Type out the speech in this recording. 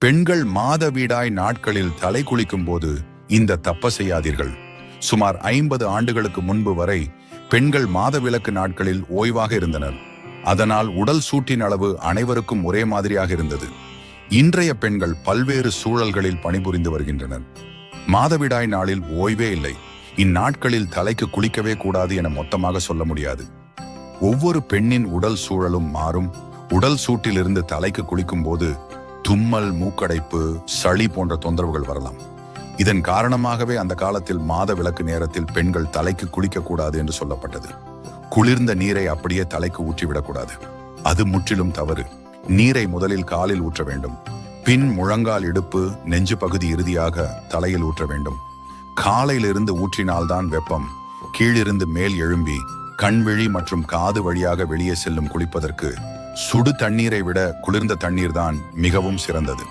பெண்கள் மாதவிடாய் நாட்களில் தலை குளிக்கும் போது இந்த தப்ப செய்யாதீர்கள். சுமார் 50 ஆண்டுகளுக்கு முன்பு வரை பெண்கள் மாதவிலக்கு நாட்களில் ஓய்வாக இருந்தனர். அதனால் உடல் சூட்டின் அளவு அனைவருக்கும் ஒரே மாதிரியாக இருந்தது. இன்றைய பெண்கள் பல்வேறு சூழல்களில் பணிபுரிந்து வருகின்றனர். மாதவிடாய் நாளில் ஓய்வே இல்லை. இந்நாட்களில் தலைக்கு குளிக்கவே கூடாது என மொத்தமாக சொல்ல முடியாது. ஒவ்வொரு பெண்ணின் உடல் சூழலும் மாறும். உடல் சூட்டிலிருந்து தலைக்கு குளிக்கும் போது தும்மல், மூக்கடைப்பு, சளி போன்ற தொந்தரவுகள் வரலாம். இதன் காரணமாகவே அந்த காலத்தில் மாதவிலக்கு நேரத்தில் பெண்கள் தலைக்கு குளிக்க கூடாது என்று சொல்லப்பட்டது. குளிர்ந்த நீரை அப்படியே தலைக்கு ஊற்றிவிடக்கூடாது. அது முற்றிலும் தவறு. நீரை முதலில் காலில் ஊற்ற வேண்டும். பின் முழங்கால், இடுப்பு, நெஞ்சு பகுதி, இறுதியாக தலையில் ஊற்ற வேண்டும். காலையிலிருந்து ஊற்றினால்தான் வெப்பம் கீழிருந்து மேல் எழும்பி கண்விழி மற்றும் காது வழியாக வெளியே செல்லும். குளிப்பதற்கு சுடு தண்ணீரை விட குளிர்ந்த தண்ணீர் தான் மிகவும் சிறந்தது.